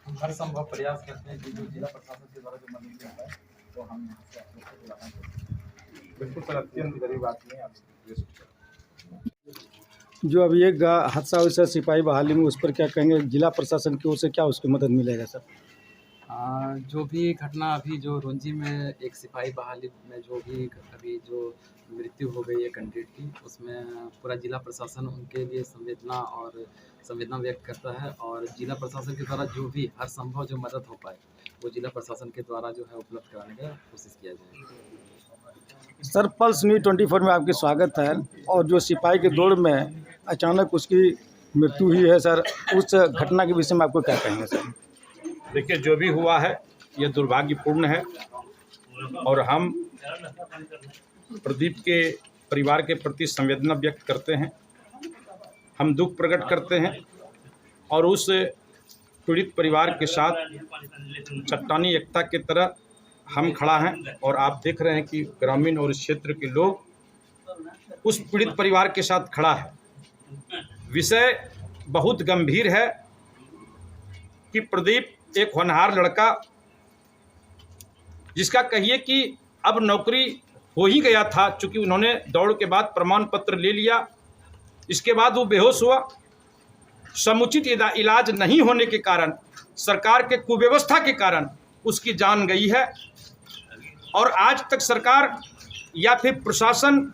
हम हर संभव प्रयास करते हैं कि जो जिला प्रशासन के द्वारा जो मदद मिलता है तो हम यहाँ से आप लोग को बुलाना चाहिए। बिल्कुल सर, अत्यंत गरीब आदमी है आप। जो अभी एक हादसा हुआ सर सिपाही बहाली में, उस पर क्या कहेंगे? जिला प्रशासन की ओर से क्या उसकी मदद मिलेगा सर? जो भी घटना अभी जो रुंजी में एक सिपाही बहाली में जो भी अभी जो मृत्यु हो गई है कैंडिडेट की, उसमें पूरा जिला प्रशासन उनके लिए संवेदना व्यक्त करता है और जिला प्रशासन के द्वारा जो भी हर संभव जो मदद हो पाए वो जिला प्रशासन के द्वारा जो है उपलब्ध कराने का कोशिश किया जाए। सर, पल्स न्यूज़ 24 में आपकी स्वागत है। और जो सिपाही के दौड़ में अचानक उसकी मृत्यु हुई है सर, उस घटना के विषय में आपको क्या कहेंगे सर? देखिए, जो भी हुआ है ये दुर्भाग्यपूर्ण है और हम प्रदीप के परिवार के प्रति संवेदना व्यक्त करते हैं। हम दुख प्रकट करते हैं और उस पीड़ित परिवार के साथ चट्टानी एकता की तरह हम खड़ा हैं। और आप देख रहे हैं कि ग्रामीण और इस क्षेत्र के लोग उस पीड़ित परिवार के साथ खड़ा है। विषय बहुत गंभीर है कि प्रदीप एक होनहार लड़का, जिसका कहिए कि अब नौकरी हो ही गया था, चूँकि उन्होंने दौड़ के बाद प्रमाण पत्र ले लिया। इसके बाद वो बेहोश हुआ। समुचित इलाज नहीं होने के कारण, सरकार के कुव्यवस्था के कारण उसकी जान गई है। और आज तक सरकार या फिर प्रशासन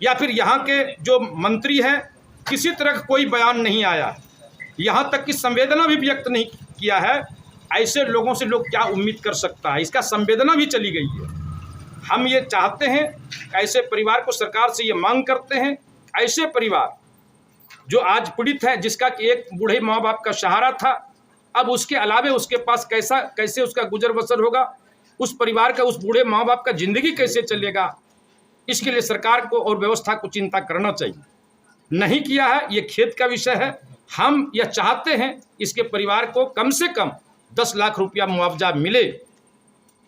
या फिर यहाँ के जो मंत्री हैं, किसी तरह का कोई बयान नहीं आया। यहाँ तक कि संवेदना भी व्यक्त नहीं किया है। ऐसे लोगों से लोग क्या उम्मीद कर सकता है? इसका संवेदना भी चली गई है। हम ये चाहते हैं, ऐसे परिवार को सरकार से ये मांग करते हैं, ऐसे परिवार जो आज पीड़ित है, जिसका कि एक बूढ़े माँ बाप का सहारा था, अब उसके अलावे उसके पास कैसे उसका गुजर बसर होगा, उस परिवार का, उस बूढ़े माँ बाप का जिंदगी कैसे चलेगा, इसके लिए सरकार को और व्यवस्था को चिंता करना चाहिए। नहीं किया है, ये खेद का विषय है। हम यह चाहते हैं इसके परिवार को कम से कम 10 लाख रुपया मुआवजा मिले।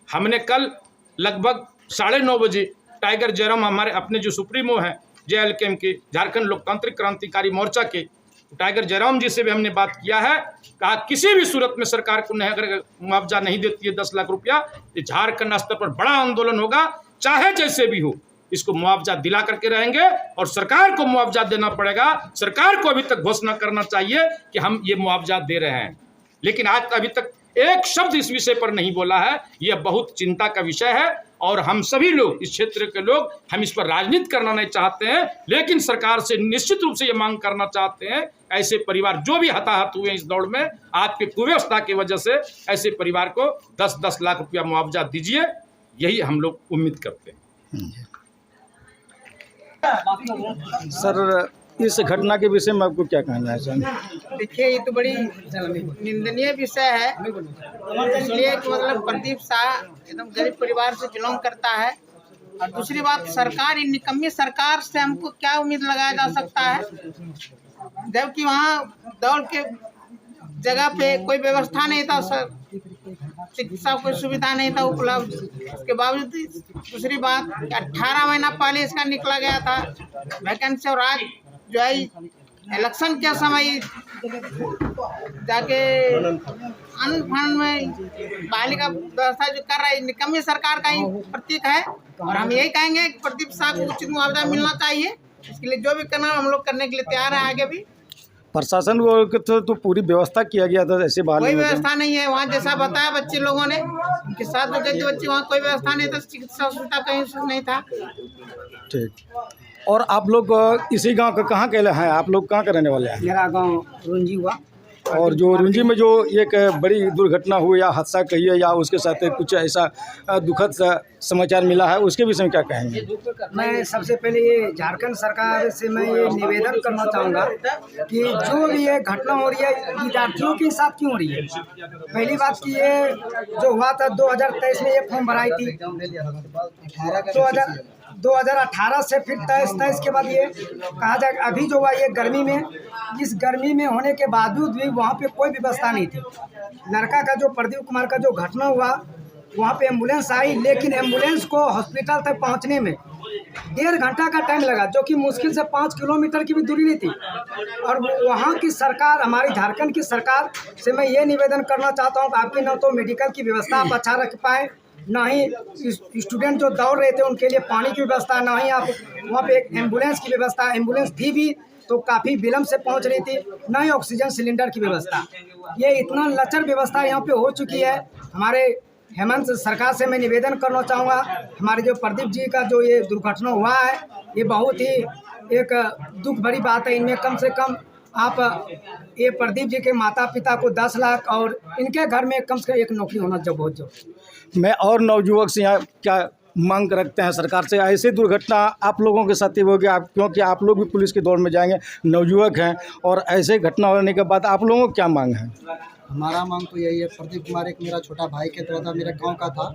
हमने कल लगभग 9:30 बजे टाइगर जयराम, हमारे अपने जो सुप्रीमो हैं JLKM के, झारखंड लोकतांत्रिक क्रांतिकारी मोर्चा के टाइगर जयराम जी से भी हमने बात किया है। कहा किसी भी सूरत में सरकार को नहीं, अगर मुआवजा नहीं देती है 10 लाख रुपया, तो झारखंड स्तर पर बड़ा आंदोलन होगा। चाहे जैसे भी हो, इसको मुआवजा दिला करके रहेंगे और सरकार को मुआवजा देना पड़ेगा। सरकार को अभी तक घोषणा करना चाहिए कि हम ये मुआवजा दे रहे हैं, लेकिन आज अभी तक एक शब्द इस विषय पर नहीं बोला है। यह बहुत चिंता का विषय है और हम सभी लोग, इस क्षेत्र के लोग, हम इस पर राजनीति करना नहीं चाहते हैं, लेकिन सरकार से निश्चित रूप से ये मांग करना चाहते हैं, ऐसे परिवार जो भी हताहत हुए इस दौड़ में आपके कुव्यवस्था की वजह से, ऐसे परिवार को 10-10 लाख रुपया मुआवजा दीजिए। यही हम लोग उम्मीद करते हैं। सर, इस घटना के विषय में आपको क्या कहना है सर? देखिए, ये तो बड़ी निंदनीय विषय है, इसलिए कि मतलब प्रदीप शाह एकदम गरीब परिवार से बिलोंग करता है। और दूसरी बात, सरकार, इन निकम्मी सरकार से हमको क्या उम्मीद लगाया जा सकता है, जबकि वहाँ दौड़ के जगह पे कोई व्यवस्था नहीं था, सर चिकित्सा कोई सुविधा नहीं था उपलब्ध। उसके बावजूद दूसरी बात, 18 महीना पहले इसका निकला गया था वैकेंसी, और आज जो है इलेक्शन के समय जाके अनफंड में बालिका व्यवस्था जो कर रहा है, निकम्मी सरकार का ही प्रतीक है। और हम यही कहेंगे कि प्रदीप शाह को उचित मुआवजा मिलना चाहिए। इसके लिए जो भी करना हम लोग करने के लिए तैयार हैं। आगे भी प्रशासन को तो पूरी व्यवस्था किया गया था, ऐसे बात कोई व्यवस्था नहीं है वहाँ, जैसा बताया बच्चे लोगों ने, उनके साथ जो गए बच्चे, वहाँ कोई व्यवस्था नहीं था, चिकित्सा सुविधा कहीं नहीं था। ठीक। और आप लोग इसी गांव का कहाँ के हैं? आप लोग कहाँ के रहने वाले हैं? मेरा गांव रुंजी हुआ। और जो रुंजी में जो एक बड़ी दुर्घटना हुई या हादसा कहिए, या उसके साथ कुछ ऐसा दुखद समाचार मिला है, उसके विषय में क्या कहेंगे? मैं सबसे पहले ये झारखंड सरकार से मैं ये निवेदन करना चाहूँगा कि जो भी ये घटना हो रही है, विद्यार्थियों के साथ क्यों हो रही है। पहली बात कि ये जो हुआ था 2023 में, ये फॉर्म भराई थी 2018 से, फिर 23 के बाद ये कहा जाए, अभी जो हुआ ये गर्मी में, इस गर्मी में होने के बावजूद भी वहाँ पे कोई व्यवस्था नहीं थी। लड़का का जो प्रदीप कुमार का जो घटना हुआ, वहाँ पे एम्बुलेंस आई, लेकिन एम्बुलेंस को हॉस्पिटल तक पहुँचने में 1.5 घंटा का टाइम लगा, जो कि मुश्किल से 5 किलोमीटर की भी दूरी नहीं थी। और वहाँ की सरकार, हमारी झारखंड की सरकार से मैं ये निवेदन करना चाहता हूँ कि आपकी न तो मेडिकल की व्यवस्था आप अच्छा रख पाए, ना ही स्टूडेंट जो दौड़ रहे थे उनके लिए पानी की व्यवस्था, ना ही आप वहाँ पे एक एम्बुलेंस की व्यवस्था, एम्बुलेंस थी भी तो काफ़ी विलम्ब से पहुँच रही थी, ना ही ऑक्सीजन सिलेंडर की व्यवस्था। ये इतना लचर व्यवस्था यहाँ पे हो चुकी है। हमारे हेमंत सरकार से मैं निवेदन करना चाहूँगा, हमारे जो प्रदीप जी का जो ये दुर्घटना हुआ है, ये बहुत ही एक दुख भरी बात है। इनमें कम से कम आप ये प्रदीप जी के माता पिता को 10 लाख और इनके घर में कम से कम एक नौकरी होना जब बहुत जरूरी। मैं और नवयुवक से यहाँ क्या मांग रखते हैं सरकार से? ऐसी दुर्घटना आप लोगों के साथ ही होगी, आप क्योंकि आप लोग भी पुलिस की दौड़ में जाएंगे, नवयुवक हैं, और ऐसे घटना होने के बाद आप लोगों को क्या मांग है? हमारा मांग तो यही है, प्रदीप कुमार एक मेरा छोटा भाई के तरह था, मेरे गांव का था,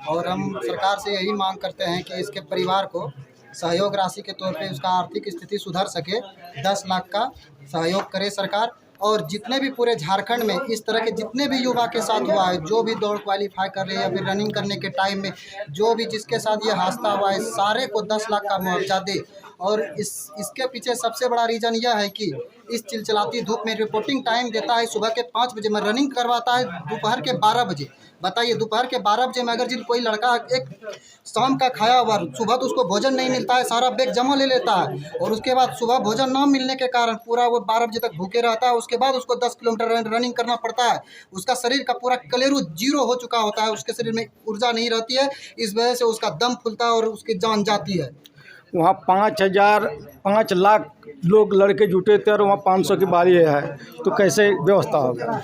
और हम सरकार से यही मांग करते हैं कि इसके परिवार को सहयोग राशि के तौर पे उसका आर्थिक स्थिति सुधर सके, 10 लाख का सहयोग करे सरकार। और जितने भी पूरे झारखंड में इस तरह के जितने भी युवा के साथ हुआ है, जो भी दौड़ क्वालिफाई कर रहे हैं या फिर रनिंग करने के टाइम में जो भी जिसके साथ ये हादसा हुआ है, सारे को 10 लाख का मुआवजा दे। और इसके पीछे सबसे बड़ा रीज़न यह है कि इस चिलचिलाती धूप में रिपोर्टिंग टाइम देता है सुबह के 5 बजे में, रनिंग करवाता है दोपहर के 12 बजे। बताइए, दोपहर के 12 बजे में अगर जिन कोई लड़का एक शाम का खाया हुआ, सुबह तो उसको भोजन नहीं मिलता है, सारा बैग जमा ले लेता है, और उसके बाद सुबह भोजन ना मिलने के कारण पूरा वो 12 बजे तक भूखे रहता है। उसके बाद उसको 10 किलोमीटर रनिंग करना पड़ता है। उसका शरीर का पूरा कलेरू जीरो हो चुका होता है, उसके शरीर में ऊर्जा नहीं रहती है, इस वजह से उसका दम फूलता है और उसकी जान जाती है। वहाँ 5 लाख लोग लड़के जुटे थे और वहाँ 500 की बारी है, तो कैसे व्यवस्था होगा?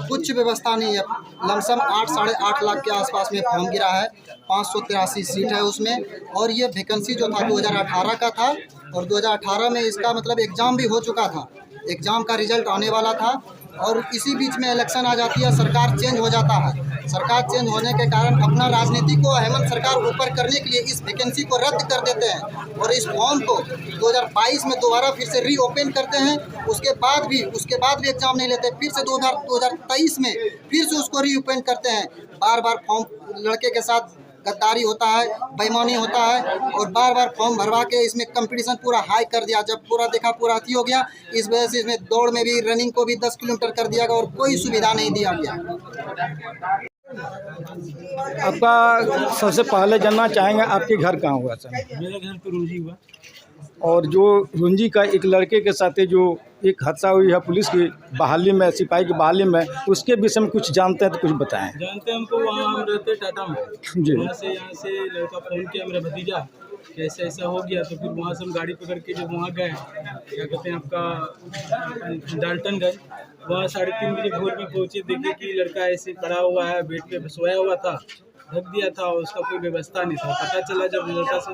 कुछ व्यवस्था नहीं है। लमसम 8-8.5 लाख के आसपास में फॉर्म गिरा है, 583 सीट है उसमें, और ये वैकेंसी जो था 2018 का था, और 2018 में इसका मतलब एग्ज़ाम भी हो चुका था, एग्ज़ाम का रिजल्ट आने वाला था, और इसी बीच में इलेक्शन आ जाती है, सरकार चेंज हो जाता है। सरकार चेंज होने के कारण अपना राजनीति को हेमंत सरकार ऊपर करने के लिए इस वैकेंसी को रद्द कर देते हैं और इस फॉर्म को 2022 में दोबारा फिर से रीओपन करते हैं। उसके बाद भी एग्ज़ाम नहीं लेते, फिर से 2023 में फिर से उसको रीओपन करते हैं। बार बार फॉर्म लड़के के साथ गद्दारी होता है, बेईमानी होता है, और बार बार फॉर्म भरवा के इसमें कंपटीशन पूरा हाई कर दिया। जब पूरा देखा पूरा अति हो गया, इस वजह से इसमें दौड़ में भी रनिंग को भी 10 किलोमीटर कर दिया गया और कोई सुविधा नहीं दिया गया। आपका सबसे पहले जानना चाहेंगे आपके घर कहाँ हुआ सर? मेरा घर तो रुंजी हुआ। और जो रुंजी का एक लड़के के साथ जो एक हादसा हुई है पुलिस की बहाली में, सिपाही की बहाली में, उसके विषय में कुछ जानते हैं तो कुछ बताएं। जानते हैं, हमको वहाँ हम रहते टाटा में, जी। यहाँ से लड़का फ़ोन किया मेरा भतीजा कि ऐसा ऐसा हो गया, तो फिर वहाँ से हम गाड़ी पकड़ के जब वहाँ गए, क्या कहते हैं आपका डाल्टनगंज, वहाँ 3:30 बजे भोर में पहुँचे, देखे कि लड़का ऐसे पड़ा हुआ है, बेड पे सोया हुआ था, ढक दिया था, उसका कोई व्यवस्था नहीं था। पता चला जब लड़का से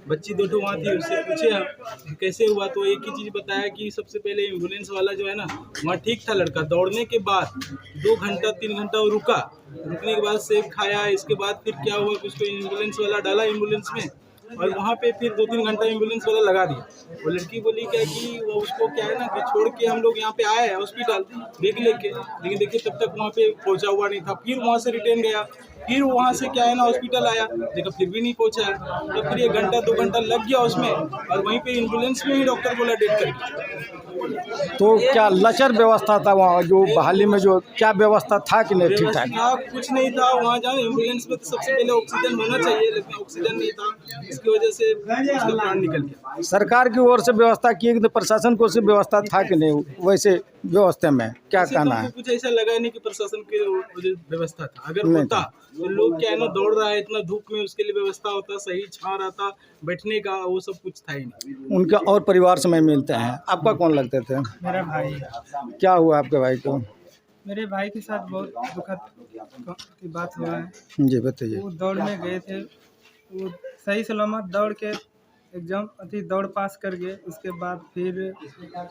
बच्ची 2 वहाँ थी, उससे पूछे हम कैसे हुआ, तो एक ही चीज़ बताया कि सबसे पहले एम्बुलेंस वाला जो है ना, वहाँ ठीक था लड़का, दौड़ने के बाद 2 घंटा 3 घंटा वो रुकने के बाद सेब खाया। इसके बाद फिर क्या हुआ कि उसको एम्बुलेंस वाला डाला एम्बुलेंस में, और वहाँ पे फिर 2-3 घंटा एम्बुलेंस वाला लगा दिया। वो लड़की बोली क्या कि वो उसको क्या है ना कि छोड़ के हम लोग यहाँ पे आए हैं हॉस्पिटल बैग लेके, लेकिन देखिए तब तक वहाँ पे पहुँचा हुआ नहीं था। फिर वहाँ से रिटर्न गया, फिर वहाँ से क्या है ना हॉस्पिटल आया, देखा फिर भी नहीं पहुँचा है, तो फिर 1 घंटा 2 घंटा लग गया उसमें, और वहीं पे एम्बुलेंस में ही डॉक्टर बोला डेथ कर दिया। तो क्या लचर व्यवस्था था वहाँ जो बहाली में, जो क्या व्यवस्था था कि नहीं ठीक ठाक? व्यवस्था कुछ नहीं था वहाँ। जाओ एम्बुलेंस में तो सबसे पहले ऑक्सीजन होना चाहिए, लेकिन ऑक्सीजन नहीं था, इसकी वजह से उसका प्राण निकल गया। सरकार की ओर से व्यवस्था की कि प्रशासन को से व्यवस्था था कि नहीं? वैसे व्यवस्था में क्या कहना है? कुछ ऐसा लगा नहीं कि प्रशासन की व्यवस्था था। अगर होता तो लोग क्या है ना दौड़ रहा है इतना धूप में, उसके लिए व्यवस्था होता, सही छां रहता बैठने का, वो सब कुछ था ही नहीं। उनके और परिवार से मैं मिलते हैं। आपका कौन लगते थे? मेरा भाई। क्या हुआ आपके भाई को? मेरे भाई के साथ बहुत दुखद की बात हुआ है। जी बताइए। वो दौड़ में गए थे, वो सही सलामत दौड़ के एग्जाम दौड़ पास कर गए। उसके बाद फिर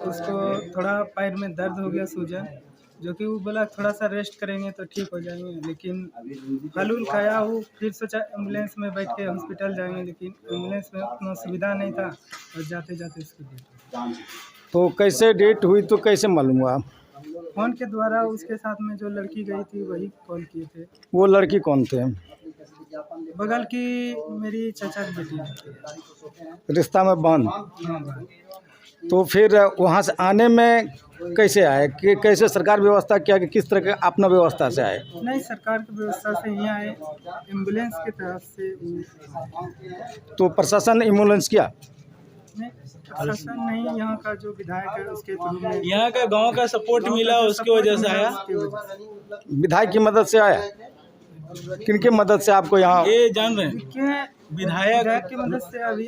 उसको थोड़ा पैर में दर्द हो गया, सूजन, जो कि वो बोला थोड़ा सा रेस्ट करेंगे तो ठीक हो जाएंगे, लेकिन फल उल खाया। वो फिर सोचा एम्बुलेंस में बैठ के हॉस्पिटल जाएंगे, लेकिन एम्बुलेंस में उतना सुविधा नहीं था, और जाते जाते उसकी डेथ हो गई। तो कैसे डेट हुई, तो कैसे मालूम हुआ? फ़ोन के द्वारा उसके साथ में जो लड़की गई थी वही कॉल किए थे। वो लड़की कौन थे? बगल की मेरी चाचा की बेटी रहती है। रिश्ता में बंद। हाँ भाई। तो फिर वहाँ से आने में कैसे आए कि कैसे सरकार व्यवस्था किया कि किस तरह के अपना व्यवस्था से आए? नहीं, सरकार की व्यवस्था से ही आए, एम्बुलेंस की तरफ से वो। तो प्रशासन ने एम्बुलेंस किया? नहीं, प्रशासन नहीं, यहाँ का जो विधायक है उसके थ्रू में, यहाँ का गांव का सपोर्ट मिला, उसकी वजह से आया। उसकी वजह से। विधायक की मदद से आया? किनकी मदद से आपको यहाँ? ये जान रहे हैं क्यों विधायक की मदद से अभी